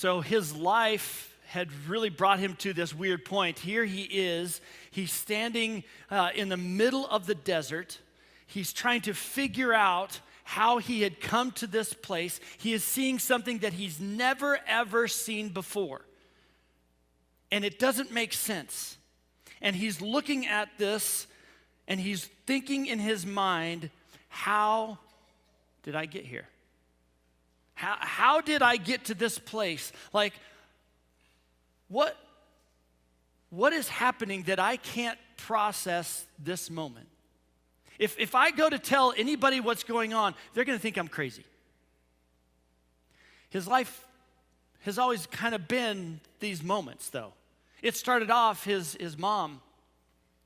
So his life had really brought him to this weird point. Here he is. He's standing in the middle of the desert. He's trying to figure out how he had come to this place. He is seeing something that he's never, ever seen before. And it doesn't make sense. And he's looking at this, and he's thinking in his mind, how did I get here? How did I get to this place? Like, what is happening that I can't process this moment? If I go to tell anybody what's going on, they're going to think I'm crazy. His life has always kind of been these moments, though. It started off, his mom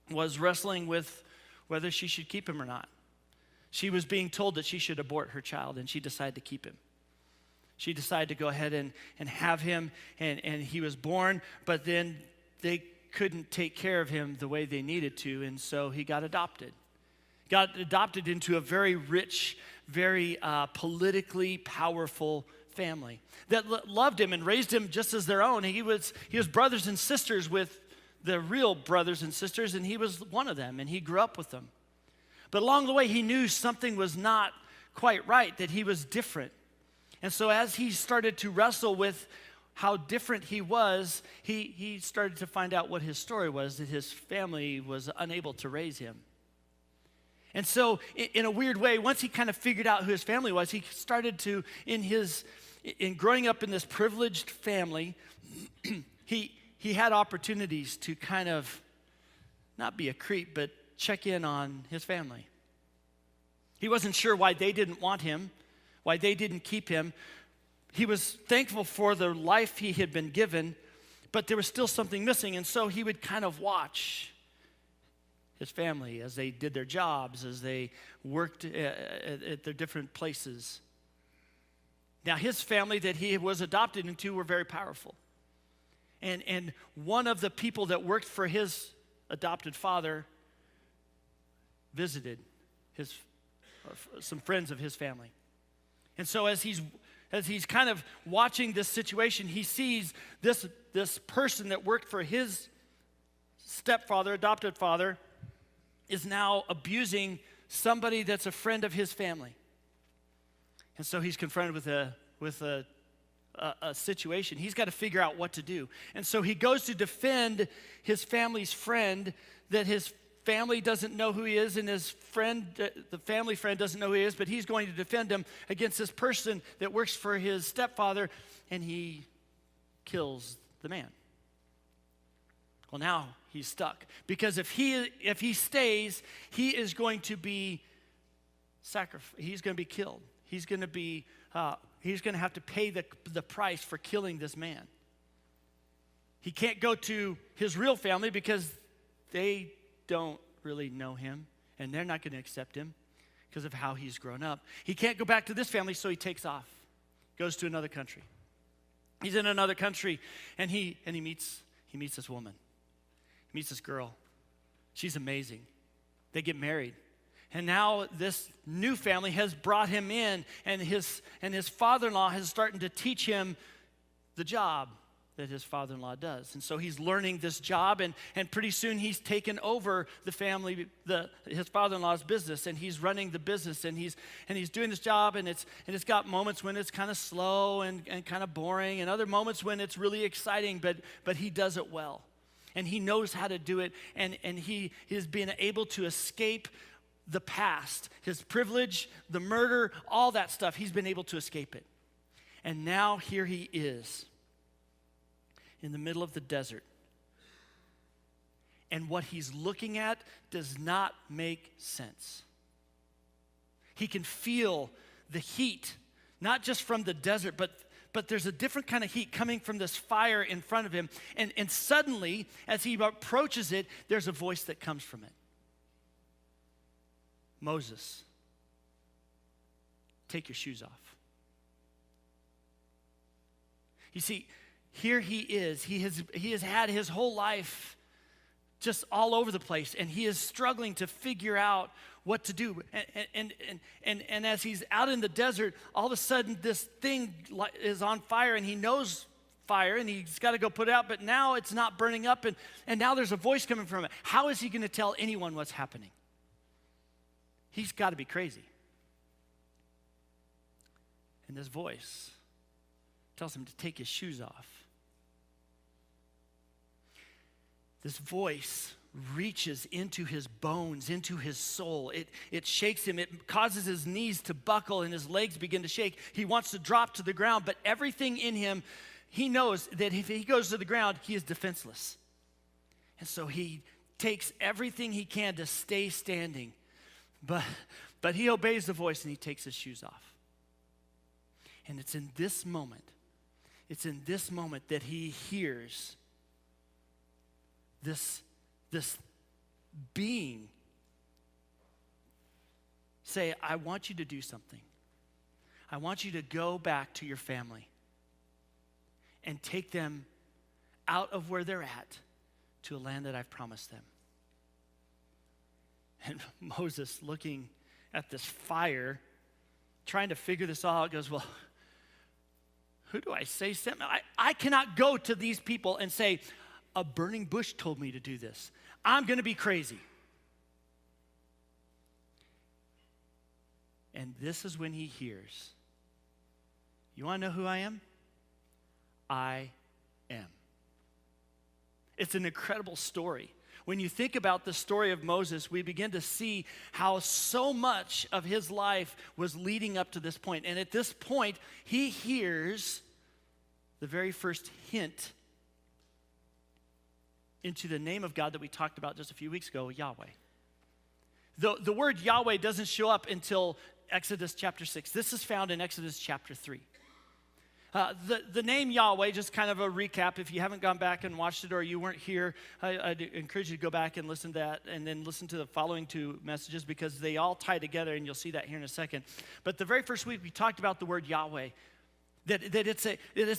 was wrestling with whether she should keep him or not. She was being told that she should abort her child, and she decided to keep him. She decided to go ahead and have him, and he was born, but then they couldn't take care of him the way they needed to, and so he got adopted. Got adopted into a very rich, very politically powerful family that loved him and raised him just as their own. He was brothers and sisters with the real brothers and sisters, and he was one of them, and he grew up with them. But along the way, he knew something was not quite right, that he was different. And so as he started to wrestle with how different he was, he started to find out what his story was, that his family was unable to raise him. And so in a weird way, once he kind of figured out who his family was, he started to, in growing up in this privileged family, he had opportunities to kind of not be a creep, but check in on his family. He wasn't sure why they didn't want him, why they didn't keep him. He was thankful for the life he had been given, but there was still something missing, and so he would kind of watch his family as they did their jobs, as they worked at their different places. Now, his family that he was adopted into were very powerful. And one of the people that worked for his adopted father visited some friends of his family. And so as he's kind of watching this situation, he sees this person that worked for his stepfather, adopted father, is now abusing somebody that's a friend of his family. And so he's confronted with a situation. He's got to figure out what to do. And so he goes to defend his family's friend, that his family doesn't know who he is, and his friend, the family friend doesn't know who he is, but he's going to defend him against this person that works for his stepfather, and he kills the man. Well, now he's stuck, because if he stays, he is going to be sacrificed. He's going to be killed. He's going to have to pay the price for killing this man. He can't go to his real family because they don't really know him, and they're not going to accept him because of how he's grown up. He can't go back to this family, so he takes off, goes to another country. He's in another country, and he meets this woman. He meets this girl. She's amazing. They get married. And now this new family has brought him in, and his father-in-law is starting to teach him the job that his father-in-law does. And so he's learning this job, and pretty soon he's taken over the family, his father-in-law's business, and he's running the business, and he's doing this job, and it's got moments when it's kind of slow and kind of boring, and other moments when it's really exciting, but he does it well. And he knows how to do it, and he is being able to escape the past, his privilege, the murder, all that stuff. He's been able to escape it. And now here he is in the middle of the desert. And what he's looking at does not make sense. He can feel the heat, not just from the desert, but there's a different kind of heat coming from this fire in front of him. And suddenly, as he approaches it, there's a voice that comes from it. Moses, take your shoes off. You see, here he is. He has had his whole life just all over the place, and he is struggling to figure out what to do. And as he's out in the desert, all of a sudden this thing is on fire, and he knows fire, and he's got to go put it out, but now it's not burning up, and now there's a voice coming from it. How is he going to tell anyone what's happening? He's got to be crazy. And this voice tells him to take his shoes off. This voice reaches into his bones, into his soul. It shakes him. It causes his knees to buckle and his legs begin to shake. He wants to drop to the ground, but everything in him, he knows that if he goes to the ground, he is defenseless. And so he takes everything he can to stay standing. But he obeys the voice and he takes his shoes off. And it's in this moment that he hears this being say, I want you to do something. I want you to go back to your family and take them out of where they're at to a land that I've promised them. And Moses, looking at this fire, trying to figure this all out, goes, well, who do I say sent me? I cannot go to these people and say, a burning bush told me to do this. I'm going to be crazy. And this is when he hears, you want to know who I am? I am. It's an incredible story. When you think about the story of Moses, we begin to see how so much of his life was leading up to this point. And at this point, he hears the very first hint into the name of God that we talked about just a few weeks ago, Yahweh. The word Yahweh doesn't show up until Exodus chapter 6. This is found in Exodus chapter 3. The name Yahweh, just kind of a recap, if you haven't gone back and watched it or you weren't here, I'd encourage you to go back and listen to that and then listen to the following two messages because they all tie together and you'll see that here in a second. But the very first week we talked about the word Yahweh, that it's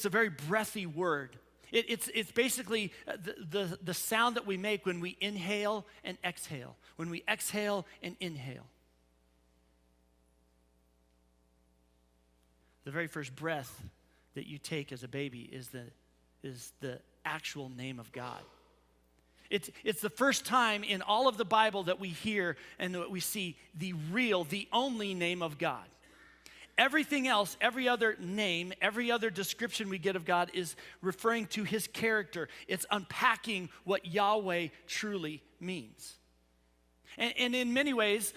a very breathy word. It's basically the sound that we make when we inhale and exhale, when we exhale and inhale. The very first breath that you take as a baby is the actual name of God. It's the first time in all of the Bible that we hear and that we see the only name of God. Everything else, every other name, every other description we get of God is referring to his character. It's unpacking what Yahweh truly means. And in many ways,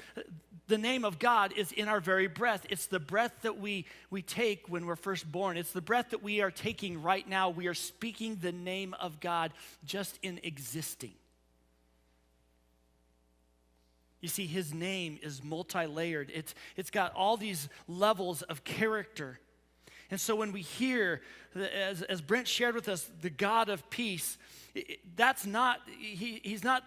the name of God is in our very breath. It's the breath that we take when we're first born. It's the breath that we are taking right now. We are speaking the name of God just in existing. You see, his name is multi-layered. It's got all these levels of character. And so when we hear, as Brent shared with us, the God of peace, that's not, he's not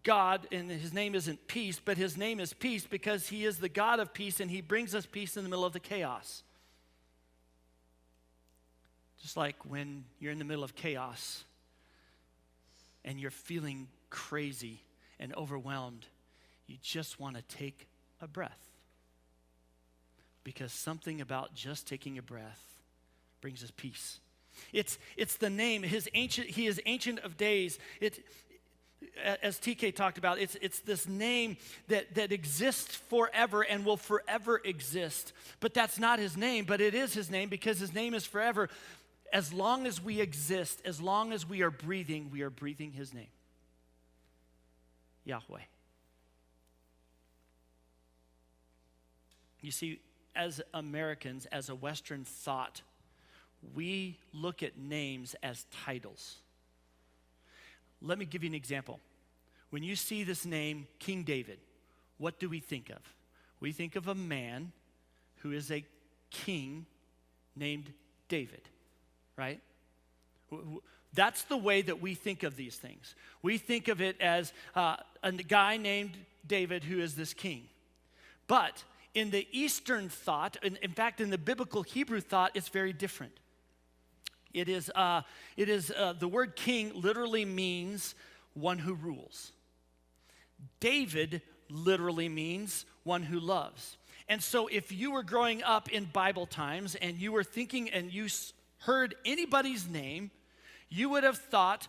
God, and his name isn't peace, but his name is peace because he is the God of peace and he brings us peace in the middle of the chaos. Just like when you're in the middle of chaos and you're feeling crazy and overwhelmed, you just want to take a breath. Because something about just taking a breath brings us peace. It's the name. He is ancient of days. As TK talked about, it's this name that exists forever and will forever exist. But that's not his name, but it is his name because his name is forever. As long as we exist, as long as we are breathing his name. Yahweh. You see, as Americans, as a Western thought, we look at names as titles. Let me give you an example. When you see this name, King David, what do we think of? We think of a man who is a king named David, right? That's the way that we think of these things. We think of it as a guy named David who is this king. But in the Eastern thought, in fact, in the biblical Hebrew thought, it's very different. It is the word king literally means one who rules. David literally means one who loves. And so if you were growing up in Bible times and you were thinking and you heard anybody's name, you would have thought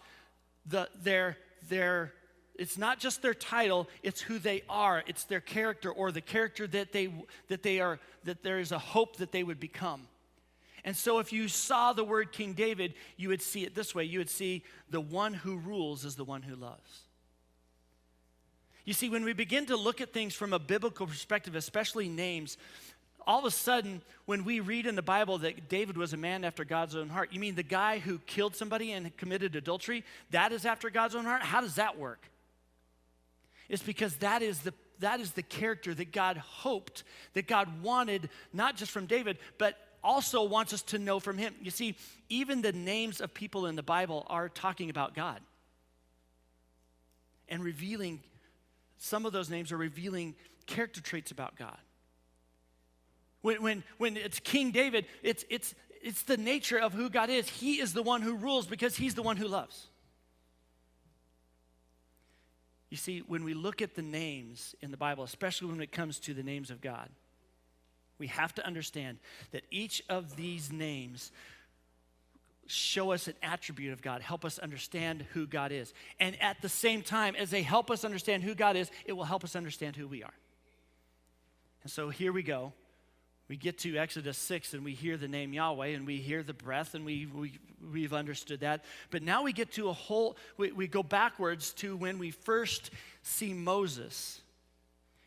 it's not just their title, it's who they are. It's their character, or the character that there is a hope that they would become. And so if you saw the word King David, you would see it this way. You would see the one who rules is the one who loves. You see, when we begin to look at things from a biblical perspective, especially names, all of a sudden, when we read in the Bible that David was a man after God's own heart, you mean the guy who killed somebody and committed adultery, that is after God's own heart? How does that work? It's because that is the character that God hoped, that God wanted, not just from David, but also wants us to know from him. You see, even the names of people in the Bible are talking about God and revealing, some of those names are revealing character traits about God. When it's King David, it's the nature of who God is. He is the one who rules because he's the one who loves. You see, when we look at the names in the Bible, especially when it comes to the names of God, we have to understand that each of these names show us an attribute of God, help us understand who God is. And at the same time, as they help us understand who God is, it will help us understand who we are. And so here we go. We get to Exodus 6 and we hear the name Yahweh and we hear the breath and we've understood that. But now we get to we go backwards to when we first see Moses.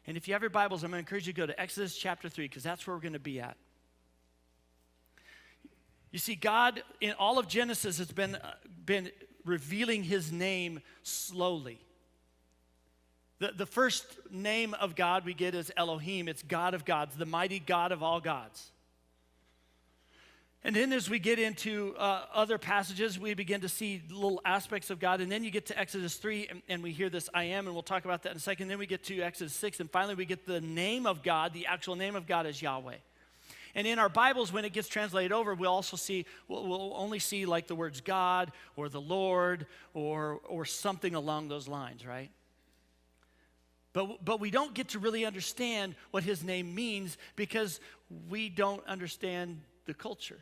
And if you have your Bibles, I'm going to encourage you to go to Exodus chapter 3 because that's where we're going to be at. You see, God, in all of Genesis, has been revealing his name slowly. The first name of God we get is Elohim. It's God of gods, the mighty God of all gods. And then as we get into other passages, we begin to see little aspects of God. And then you get to Exodus 3, and we hear this I am, and we'll talk about that in a second. Then we get to Exodus 6, and finally we get the name of God. The actual name of God is Yahweh. And in our Bibles, when it gets translated over, we'll only see like the words God or the Lord or something along those lines, right? But we don't get to really understand what his name means because we don't understand the culture.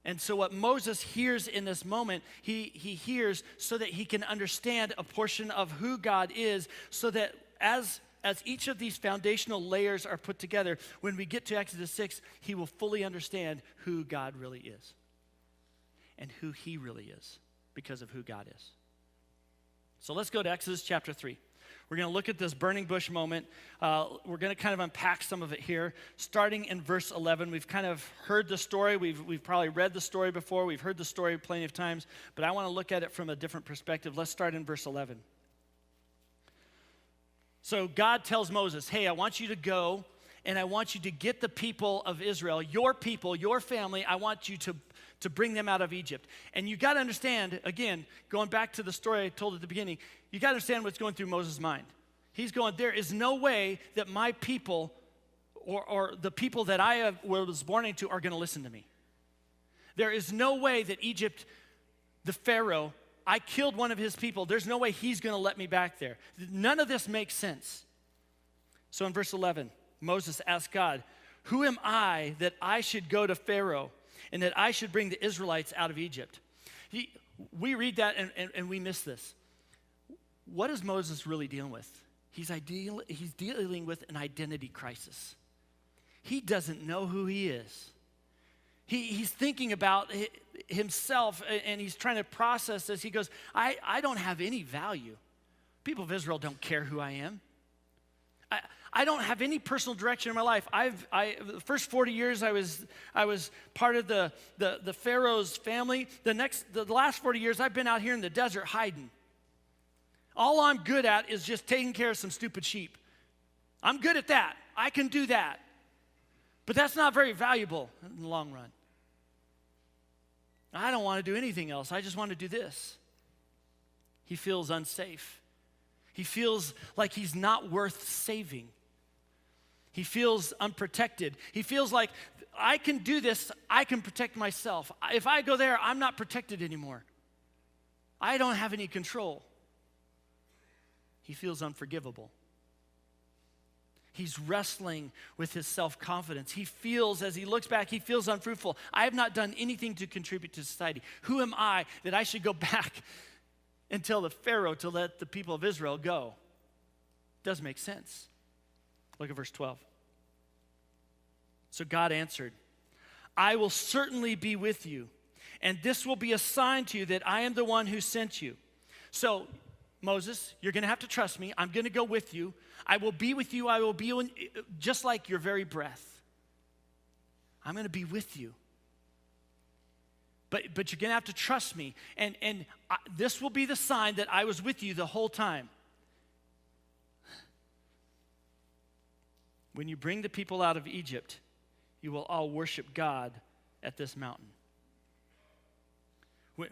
And so what Moses hears in this moment, he hears so that he can understand a portion of who God is, so that as each of these foundational layers are put together, when we get to Exodus 6, he will fully understand who God really is and who he really is because of who God is. So let's go to Exodus chapter 3. We're going to look at this burning bush moment. We're going to kind of unpack some of it here. Starting in verse 11, we've kind of heard the story. We've probably read the story before. We've heard the story plenty of times, but I want to look at it from a different perspective. Let's start in verse 11. So God tells Moses, hey, I want you to go, and I want you to get the people of Israel, your people, your family, I want you to bring them out of Egypt. And you got to understand, again, going back to the story I told at the beginning, you got to understand what's going through Moses' mind. He's going, there is no way that my people or the people that I was born into are going to listen to me. There is no way that Egypt, the Pharaoh, I killed one of his people. There's no way he's going to let me back there. None of this makes sense. So in verse 11, Moses asked God, who am I that I should go to Pharaoh and that I should bring the Israelites out of Egypt? We read that and we miss this. What is Moses really dealing with? He's dealing with an identity crisis. He doesn't know who he is. He's thinking about himself and he's trying to process this. He goes, I don't have any value. People of Israel don't care who I am. I don't have any personal direction in my life. The first 40 years I was part of the Pharaoh's family. The last 40 years I've been out here in the desert hiding. All I'm good at is just taking care of some stupid sheep. I'm good at that. I can do that. But that's not very valuable in the long run. I don't want to do anything else. I just want to do this. He feels unsafe. He feels like he's not worth saving. He feels unprotected. He feels like, I can do this. I can protect myself. If I go there, I'm not protected anymore. I don't have any control. He feels unforgivable. He's wrestling with his self-confidence. He feels, as he looks back, he feels unfruitful. I have not done anything to contribute to society. Who am I that I should go back and tell the Pharaoh to let the people of Israel go? Doesn't make sense. Look at verse 12. So God answered, I will certainly be with you, and this will be a sign to you that I am the one who sent you. So, Moses, you're going to have to trust me. I'm going to go with you. I will be with you. I will be just like your very breath. I'm going to be with you. But you're going to have to trust me. And this will be the sign that I was with you the whole time. When you bring the people out of Egypt, you will all worship God at this mountain.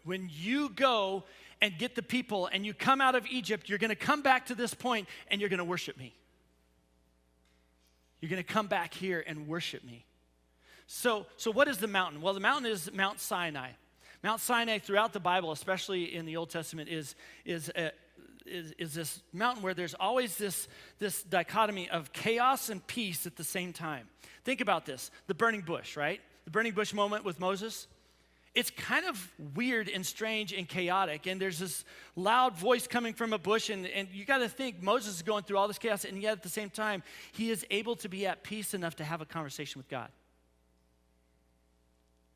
When you go and get the people and you come out of Egypt, you're going to come back to this point and you're going to worship me. You're going to come back here and worship me. So what is the mountain? Well, the mountain is Mount Sinai. Mount Sinai throughout the Bible, especially in the Old Testament, is this mountain where there's always this dichotomy of chaos and peace at the same time. Think about this, the burning bush, right? The burning bush moment with Moses. It's kind of weird and strange and chaotic, and there's this loud voice coming from a bush, and you got to think Moses is going through all this chaos, and yet at the same time, he is able to be at peace enough to have a conversation with God.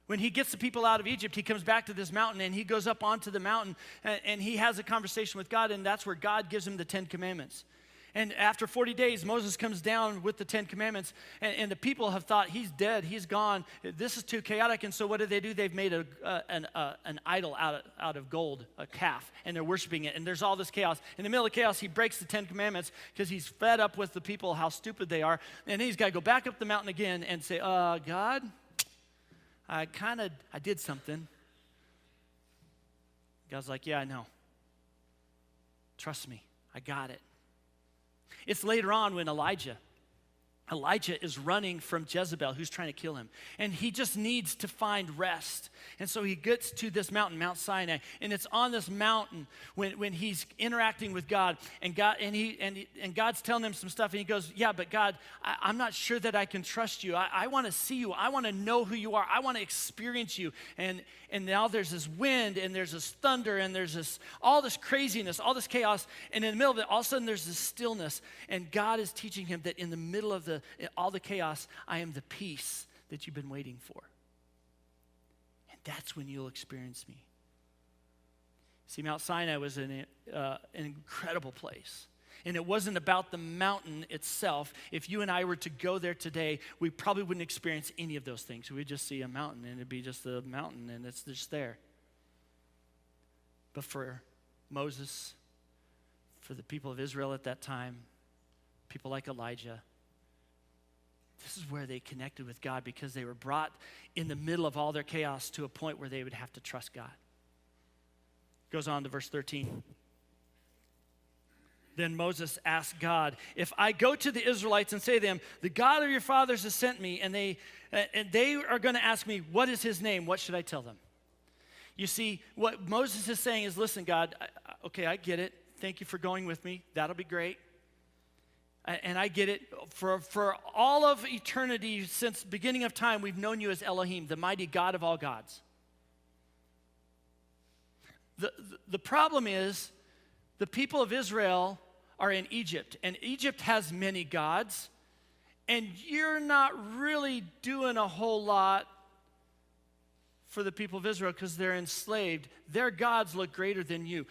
When he gets the people out of Egypt, he comes back to this mountain, and he goes up onto the mountain, and he has a conversation with God, and that's where God gives him the 10 Commandments. And after 40 days, Moses comes down with the 10 Commandments, and the people have thought, he's dead, he's gone, this is too chaotic, and so what do? They've made an idol out of gold, a calf, and they're worshiping it, and there's all this chaos. In the middle of chaos, he breaks the 10 Commandments because he's fed up with the people, how stupid they are, and then he's got to go back up the mountain again and say, God, I did something. God's like, yeah, I know. Trust me, I got it. It's later on when Elijah is running from Jezebel, who's trying to kill him. And he just needs to find rest. And so he gets to this mountain, Mount Sinai. And it's on this mountain when he's interacting with God. And God's telling him some stuff. And he goes, yeah, but God, I'm not sure that I can trust you. I want to see you. I want to know who you are. I want to experience you. And now there's this wind, and there's this thunder, and there's all this craziness, all this chaos. And in the middle of it, all of a sudden there's this stillness. And God is teaching him that in the middle of all the chaos, I am the peace that you've been waiting for. And that's when you'll experience me. See, Mount Sinai was an incredible place. And it wasn't about the mountain itself. If you and I were to go there today, we probably wouldn't experience any of those things. We'd just see a mountain, and it'd be just a mountain, and it's just there. But for Moses, for the people of Israel at that time, people like Elijah, this is where they connected with God because they were brought in the middle of all their chaos to a point where they would have to trust God. Goes on to verse 13. Then Moses asked God, if I go to the Israelites and say to them, the God of your fathers has sent me, and they are going to ask me, what is his name? What should I tell them? You see, what Moses is saying is, listen, God, okay, I get it. Thank you for going with me. That'll be great. And I get it. For all of eternity, since the beginning of time, we've known you as Elohim, the mighty God of all gods. The problem is, the people of Israel are in Egypt, and Egypt has many gods, and you're not really doing a whole lot for the people of Israel because they're enslaved. Their gods look greater than you.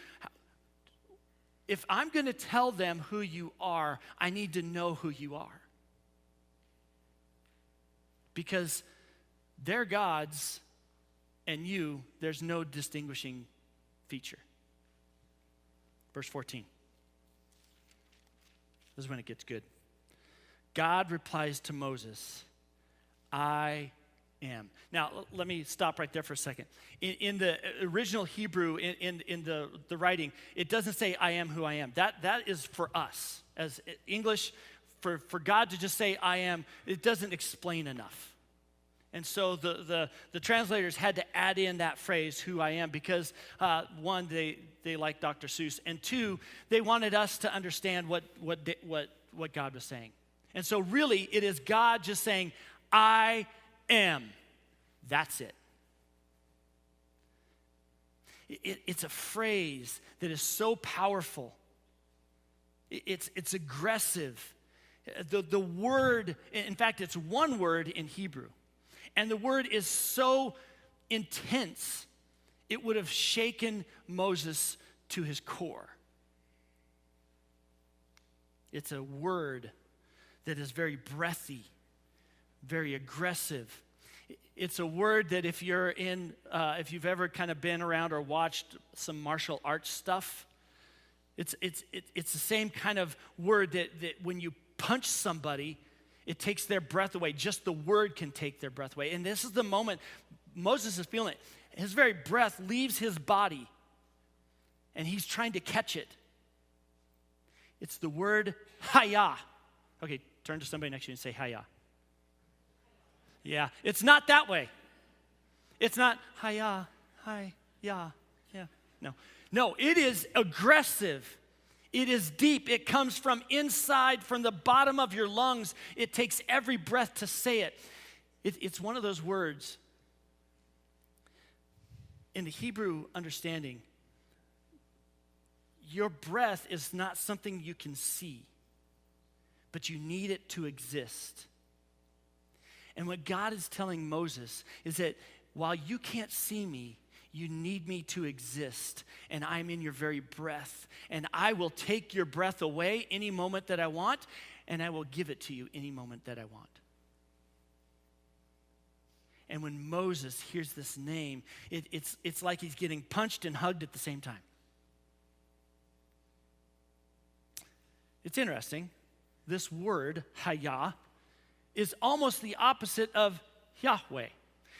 If I'm going to tell them who you are, I need to know who you are. Because their gods and you, there's no distinguishing feature. Verse 14. This is when it gets good. God replies to Moses, I am. Now, let me stop right there for a second. In the original Hebrew, in the writing, it doesn't say, I am who I am. That is for us. As English, for God to just say, I am, it doesn't explain enough. And so the translators had to add in that phrase, who I am, because one, they like Dr. Seuss, and two, they wanted us to understand what God was saying. And so really, it is God just saying, I am. That's it. It's a phrase that is so powerful. It's aggressive. The word, in fact, it's one word in Hebrew. And the word is so intense, it would have shaken Moses to his core. It's a word that is very breathy, very aggressive. It's a word that if you've ever kind of been around or watched some martial arts stuff, it's the same kind of word that when you punch somebody, it takes their breath away. Just the word can take their breath away. And this is the moment Moses is feeling it. His very breath leaves his body, and he's trying to catch it. It's the word hayah. Okay, turn to somebody next to you and say hayah. Yeah, it's not that way. It's not hayah, hi, yeah. No, it is aggressive. It is deep. It comes from inside, from the bottom of your lungs. It takes every breath to say it. It's one of those words. In the Hebrew understanding, your breath is not something you can see, but you need it to exist. And what God is telling Moses is that while you can't see me, you need me to exist, and I'm in your very breath. And I will take your breath away any moment that I want, and I will give it to you any moment that I want. And when Moses hears this name, it's like he's getting punched and hugged at the same time. It's interesting. This word, hayah, is almost the opposite of Yahweh.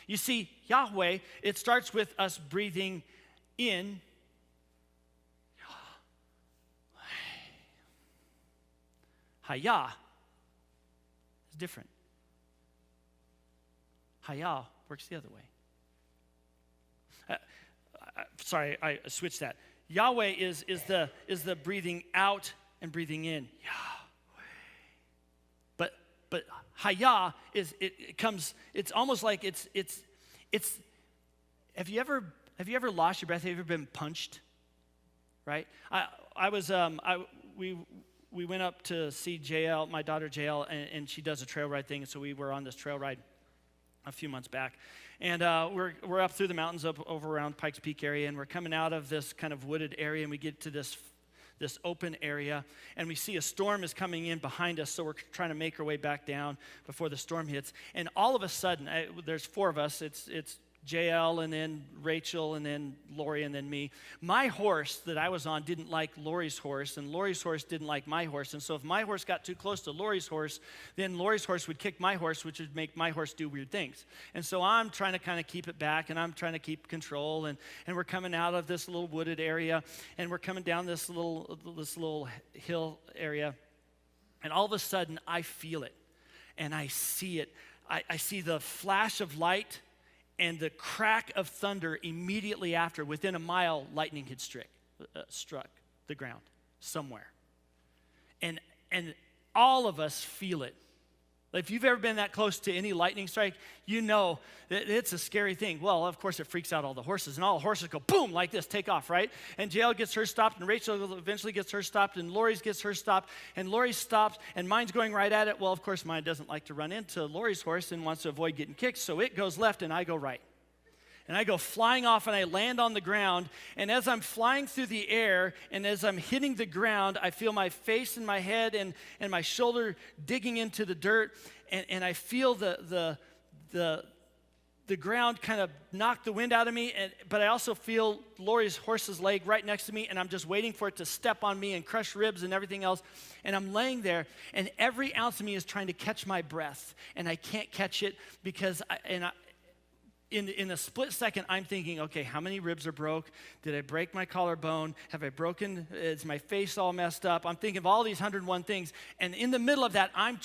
You see, Yahweh, it starts with us breathing in. Hayah is different. Hayah works the other way. Sorry, I switched that. Yahweh is the breathing out and breathing in. Yahweh. But hayah is it comes. It's almost like it's. Have you ever lost your breath? Have you ever been punched? Right. We went up to see JL, my daughter JL, and she does a trail ride thing. So we were on this trail ride a few months back, and we're up through the mountains up over around Pikes Peak area, and we're coming out of this kind of wooded area, and we get to this open area, and we see a storm is coming in behind us, so we're trying to make our way back down before the storm hits. And all of a sudden, there's four of us. It's JL, and then Rachel, and then Lori, and then me. My horse that I was on didn't like Lori's horse, and Lori's horse didn't like my horse. And so if my horse got too close to Lori's horse, then Lori's horse would kick my horse, which would make my horse do weird things. And so I'm trying to kind of keep it back, and I'm trying to keep control. And we're coming out of this little wooded area, and we're coming down this little hill area. And all of a sudden, I feel it, and I see it. I see the flash of light and the crack of thunder immediately after. Within a mile, lightning had struck the ground somewhere. And all of us feel it. If you've ever been that close to any lightning strike, you know that it's a scary thing. Well, of course, it freaks out all the horses, and all the horses go boom like this, take off, right? And JL gets her stopped, and Rachel eventually gets her stopped, and Lori's gets her stopped, and Lori stops, and mine's going right at it. Well, of course, mine doesn't like to run into Lori's horse and wants to avoid getting kicked, so it goes left, and I go right. And I go flying off, and I land on the ground. And as I'm flying through the air, and as I'm hitting the ground, I feel my face and my head and my shoulder digging into the dirt. And I feel the ground kind of knock the wind out of me. But I also feel Lori's horse's leg right next to me, and I'm just waiting for it to step on me and crush ribs and everything else. And I'm laying there, and every ounce of me is trying to catch my breath. And I can't catch it because in a split second, I'm thinking, okay, how many ribs are broke? Did I break my collarbone? Have I broken? Is my face all messed up? I'm thinking of all these 101 things. And in the middle of that, I'm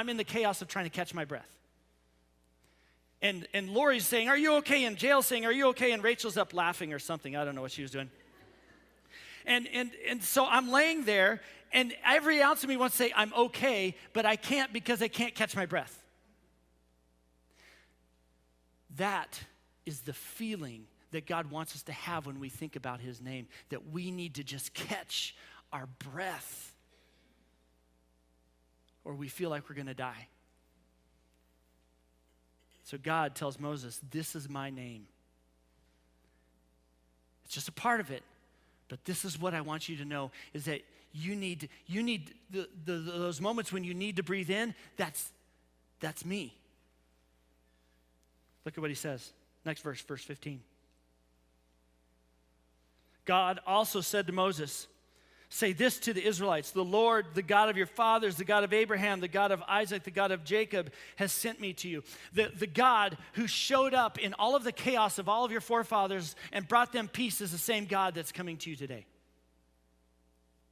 in the chaos of trying to catch my breath. And Lori's saying, are you okay? And JL's saying, are you okay? And Rachel's up laughing or something. I don't know what she was doing. And so I'm laying there, And every ounce of me wants to say, I'm okay, but I can't because I can't catch my breath. That is the feeling that God wants us to have when we think about his name, that we need to just catch our breath, or we feel like we're going to die. So God tells Moses, this is my name. It's just a part of it. But this is what I want you to know, is that you need those moments when you need to breathe in, that's me. Look at what he says. Next verse 15. God also said to Moses, say this to the Israelites, the Lord, the God of your fathers, the God of Abraham, the God of Isaac, the God of Jacob has sent me to you. The God who showed up in all of the chaos of all of your forefathers and brought them peace is the same God that's coming to you today.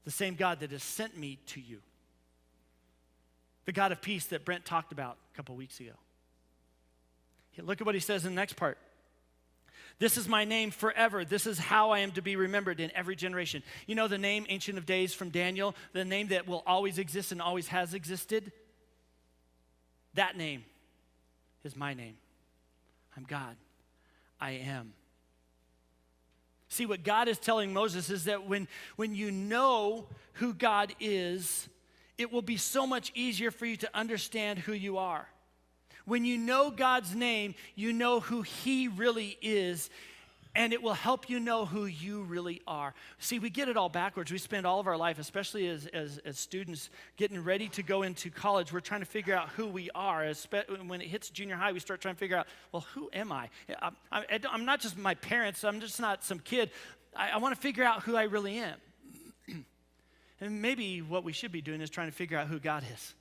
The same God that has sent me to you. The God of peace that Brent talked about a couple weeks ago. Look at what he says in the next part. This is my name forever. This is how I am to be remembered in every generation. You know the name Ancient of Days from Daniel, the name that will always exist and always has existed? That name is my name. I'm God. I am. See, what God is telling Moses is that when you know who God is, it will be so much easier for you to understand who you are. When you know God's name, you know who he really is, and it will help you know who you really are. See, we get it all backwards. We spend all of our life, especially as students, getting ready to go into college. We're trying to figure out who we are. When it hits junior high, we start trying to figure out, well, who am I? I'm not just my parents. I'm just not some kid. I want to figure out who I really am. And maybe what we should be doing is trying to figure out who God is.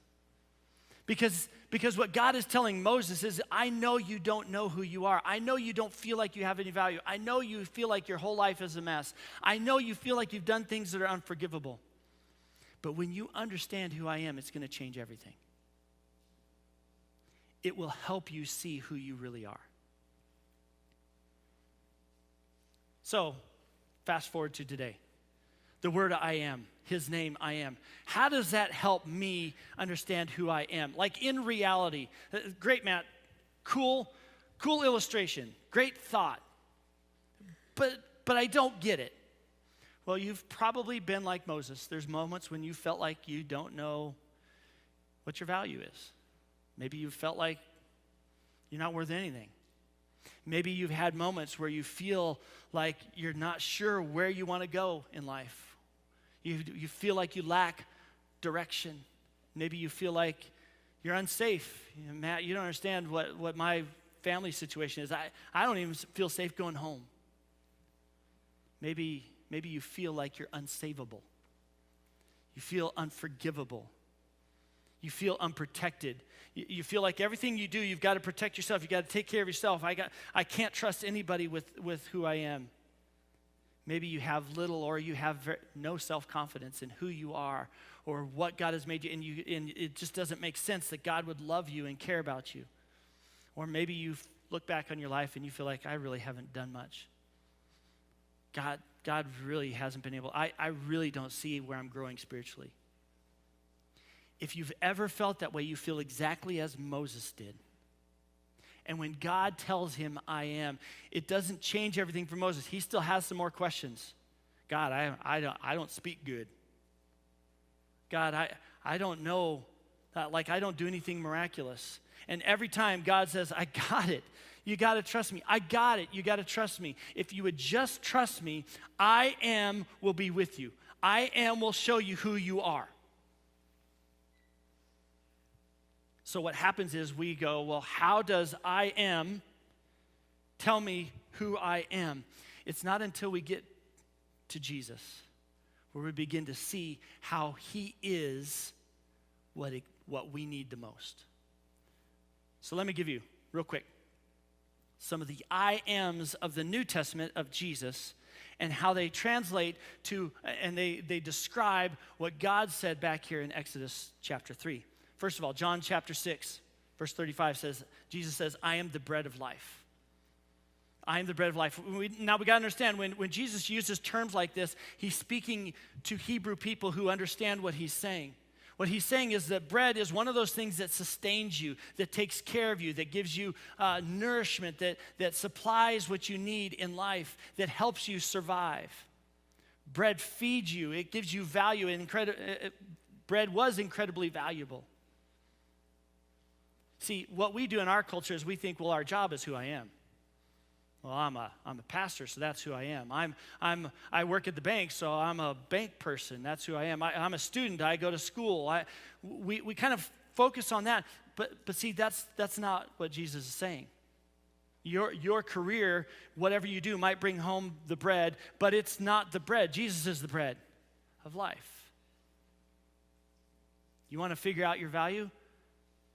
Because what God is telling Moses is, I know you don't know who you are. I know you don't feel like you have any value. I know you feel like your whole life is a mess. I know you feel like you've done things that are unforgivable. But when you understand who I am, it's going to change everything. It will help you see who you really are. So, fast forward to today. The word I am, his name I am. How does that help me understand who I am? Like in reality, great, Matt, cool illustration, great thought. But I don't get it. Well, you've probably been like Moses. There's moments when you felt like you don't know what your value is. Maybe you felt like you're not worth anything. Maybe you've had moments where you feel like you're not sure where you want to go in life. You feel like you lack direction. Maybe you feel like you're unsafe. Matt, you don't understand what my family situation is. I don't even feel safe going home. Maybe you feel like you're unsavable. You feel unforgivable. You feel unprotected. You feel like everything you do, you've got to protect yourself. You've got to take care of yourself. I can't trust anybody with who I am. Maybe you have little or you have no self-confidence in who you are or what God has made you, and it just doesn't make sense that God would love you and care about you. Or maybe you look back on your life and you feel like, I really haven't done much. God really hasn't been able, I really don't see where I'm growing spiritually. If you've ever felt that way, you feel exactly as Moses did. And when God tells him, I am, it doesn't change everything for Moses. He still has some more questions. God, I don't speak good. God, I don't know, like I don't do anything miraculous. And every time God says, I got it. You got to trust me. I got it. You got to trust me. If you would just trust me, I am will be with you. I am will show you who you are. So what happens is we go, well, how does I am tell me who I am? It's not until we get to Jesus where we begin to see how he is what we need the most. So let me give you, real quick, some of the I ams of the New Testament of Jesus and how they translate to, and they describe what God said back here in Exodus chapter 3. First of all, John chapter 6, verse 35 says, Jesus says, I am the bread of life. I am the bread of life. Now we got to understand, when Jesus uses terms like this, he's speaking to Hebrew people who understand what he's saying. What he's saying is that bread is one of those things that sustains you, that takes care of you, that gives you nourishment, that supplies what you need in life, that helps you survive. Bread feeds you. It gives you value. Bread was incredibly valuable. See, what we do in our culture is we think, well, our job is who I am. Well, I'm a pastor, so that's who I am. I work at the bank, so I'm a bank person. That's who I am. I'm a student. I go to school. We kind of focus on that, but see, that's not what Jesus is saying. Your career, whatever you do, might bring home the bread, but it's not the bread. Jesus is the bread of life. You want to figure out your value?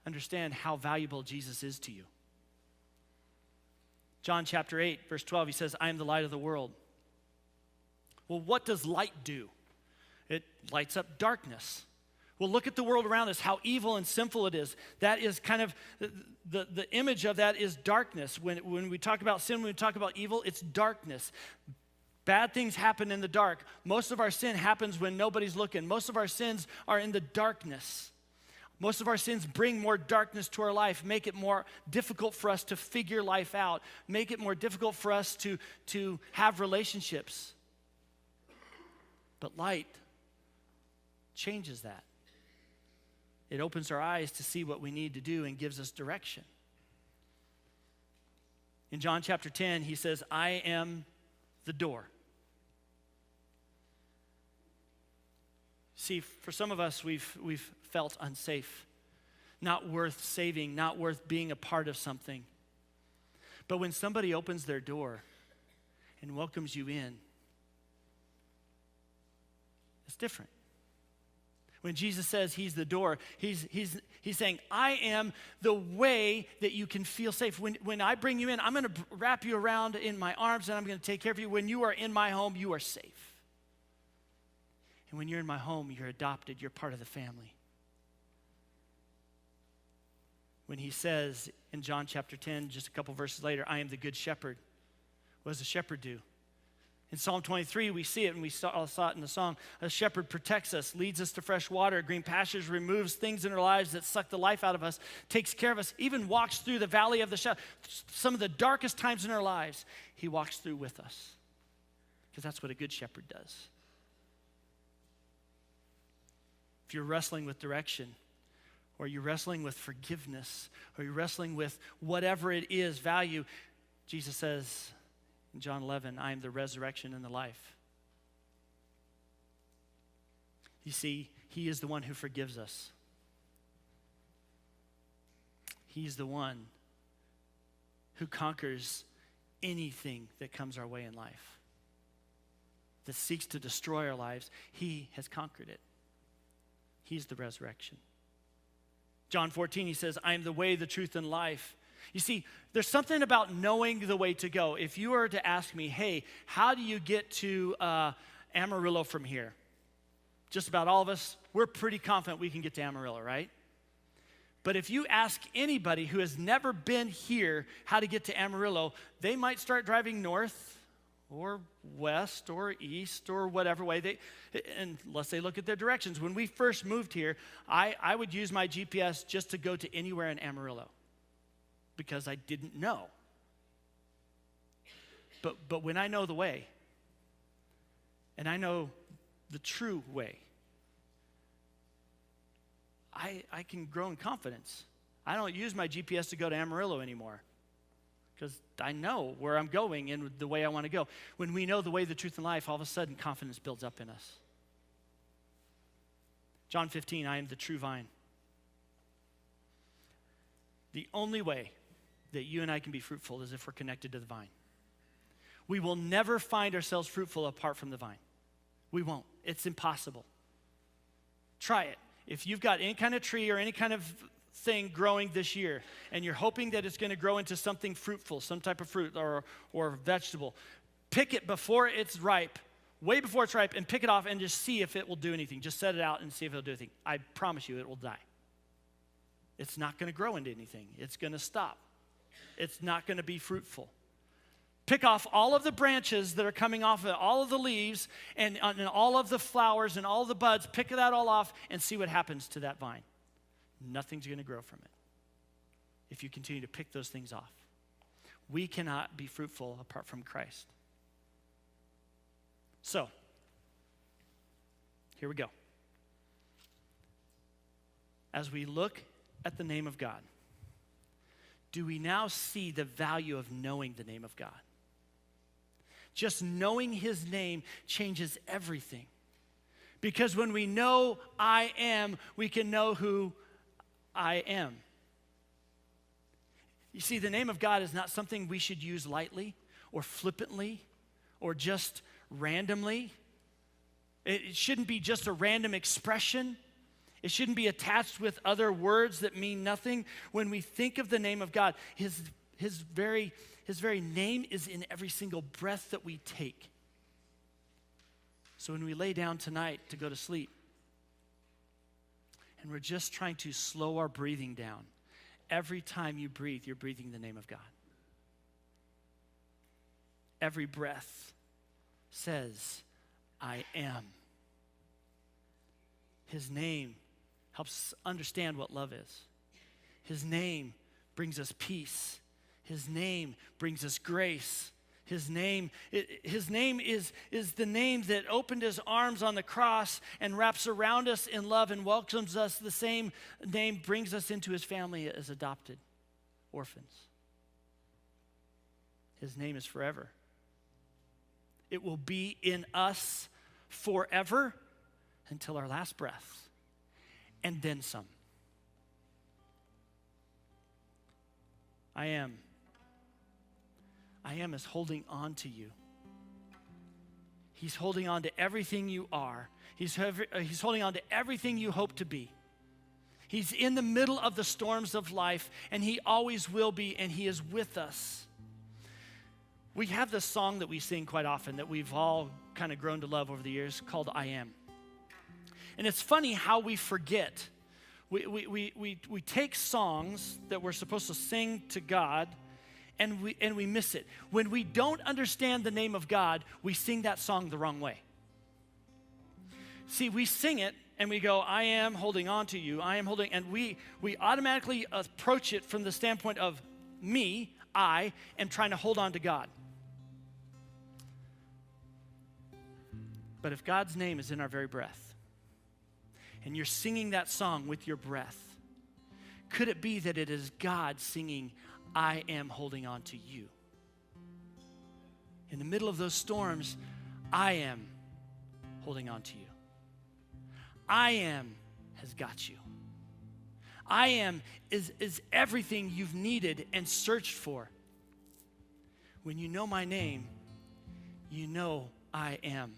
Understand how valuable Jesus is to you. John chapter 8, verse 12, he says, I am the light of the world. Well, what does light do? It lights up darkness. Well, look at the world around us, how evil and sinful it is. That is kind of, the image of that is darkness. When we talk about sin, when we talk about evil, it's darkness. Bad things happen in the dark. Most of our sin happens when nobody's looking. Most of our sins are in the darkness. Most of our sins bring more darkness to our life, make it more difficult for us to figure life out, make it more difficult for us to have relationships. But light changes that. It opens our eyes to see what we need to do and gives us direction. In John chapter 10, he says, I am the door. See, for some of us, we've felt unsafe, not worth saving, not worth being a part of something. But when somebody opens their door and welcomes you in, it's different. When Jesus says he's the door, he's saying, I am the way that you can feel safe. When I bring you in, I'm going to wrap you around in my arms and I'm going to take care of you. When you are in my home, you are safe. And when you're in my home, you're adopted. You're part of the family. When he says in John chapter 10, just a couple verses later, I am the good shepherd. What does a shepherd do? In Psalm 23, we see it, and we saw it in the song. A shepherd protects us, leads us to fresh water, green pastures, removes things in our lives that suck the life out of us, takes care of us, even walks through the valley of the shadow. Some of the darkest times in our lives, he walks through with us. Because that's what a good shepherd does. If you're wrestling with direction, or you're wrestling with forgiveness, or you're wrestling with whatever it is, value, Jesus says in John 11, I am the resurrection and the life. You see, he is the one who forgives us. He's the one who conquers anything that comes our way in life, that seeks to destroy our lives. He has conquered it. He's the resurrection. John 14, he says, I am the way, the truth, and life. You see, there's something about knowing the way to go. If you were to ask me, hey, how do you get to Amarillo from here? Just about all of us, we're pretty confident we can get to Amarillo, right? But if you ask anybody who has never been here how to get to Amarillo, they might start driving north or west or east or whatever way unless they look at their directions. When we first moved here, I would use my GPS just to go to anywhere in Amarillo because I didn't know. But when I know the way, and I know the true way, I can grow in confidence. I don't use my GPS to go to Amarillo anymore, because I know where I'm going and the way I want to go. When we know the way, the truth, and life, all of a sudden confidence builds up in us. John 15, I am the true vine. The only way that you and I can be fruitful is if we're connected to the vine. We will never find ourselves fruitful apart from the vine. We won't. It's impossible. Try it. If you've got any kind of tree or any kind of thing growing this year, and you're hoping that it's going to grow into something fruitful, some type of fruit or vegetable, pick it before it's ripe, way before it's ripe, and pick it off and just see if it will do anything. Just set it out and see if it'll do anything. I promise you it will die. It's not going to grow into anything. It's going to stop. It's not going to be fruitful. Pick off all of the branches that are coming off of it, all of the leaves, and all of the flowers and all of the buds. Pick that all off and see what happens to that vine. Nothing's going to grow from it if you continue to pick those things off. We cannot be fruitful apart from Christ. So, here we go. As we look at the name of God, do we now see the value of knowing the name of God? Just knowing his name changes everything. Because when we know I am, we can know who I am. You see, the name of God is not something we should use lightly or flippantly or just randomly. It shouldn't be just a random expression. It shouldn't be attached with other words that mean nothing. When we think of the name of God, his very name is in every single breath that we take. So when we lay down tonight to go to sleep, and we're just trying to slow our breathing down, every time you breathe, you're breathing the name of God. Every breath says, I am. His name helps us understand what love is. His name brings us peace. His name brings us grace. His name is the name that opened his arms on the cross and wraps around us in love and welcomes us. The same name brings us into his family as adopted orphans. His name is forever. It will be in us forever until our last breath, and then some. I am is holding on to you. He's holding on to everything you are. He's holding on to everything you hope to be. He's in the middle of the storms of life, and he always will be, and he is with us. We have this song that we sing quite often that we've all kind of grown to love over the years called I Am. And it's funny how we forget. We take songs that we're supposed to sing to God, and we miss it. When we don't understand the name of God, we sing that song the wrong way. See, we sing it and we go, I am holding on to you, I am holding, and we automatically approach it from the standpoint of me, I am trying to hold on to God. But if God's name is in our very breath, and you're singing that song with your breath, could it be that it is God singing, I am holding on to you? In the middle of those storms, I am holding on to you. I am has got you. I am is everything you've needed and searched for. When you know my name, you know I am.